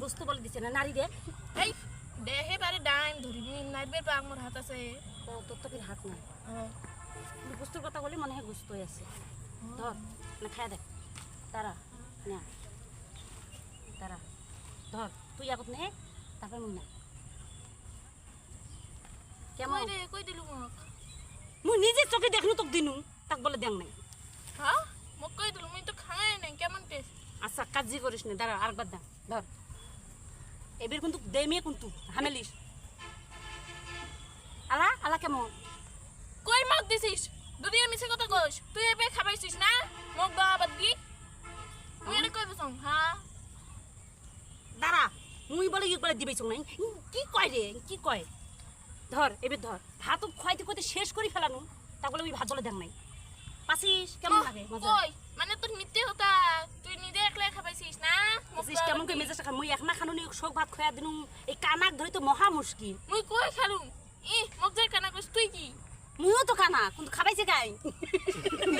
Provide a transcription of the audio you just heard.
বস্তু বলে দিছে না নারী দে এই দেহে বারে ডাইম ধরিবি নাইবে পা মোর হাত আছে ও তোর তো ফির হাত নাই বস্তুর কথা বলি মনে হয় গুস্ত আছে ধর না খায় দেখ তারা না তারা ধর তুই আগত নে তারপর মুই না কেমন কই রে কই দিলু মোক মুই নিজে চোখে দেখনু তোক দিনু তাক বলে দেং নাই হ্যাঁ মোক কই দিলু মুই তো খাই নাই কেমন টেস্ট আচ্ছা কাজি করিস না দাঁড়া আরেকবার দা ধর এবার কিন্তু দেমে কিন্তু হামেলিস আলা আলা কেমন কই মোক দিছিস দুনিয়া মিছে কথা কইস তুই এবে খাবাইছিস না মোক বাবাদ দি মুই এনে কই বসং হ্যাঁ দাঁড়া মুই বলে কি করে দিবেছ নাই কি কয় রে কি কয় ধর এবার ধর ভাত খাইতে খাইতে শেষ করি ফেলানু তা বলে ওই ভাত বলে দেন নাই পাসিস কেমন লাগে মজা কই মানে তোর মিথ্যে কথা তুই নিজে একলা খাবাইছিস না মোক পাসিস কেমন করে মেজাজ মুই একনা খানুনি শোক ভাত খাইয়া দিনু এই কানাক ধরি তো মহা মুশকিল মুই কই খালুম ই মোক যাই কানা কইস তুই কি মুইও তো কানা কিন্তু খাবাইছে গাই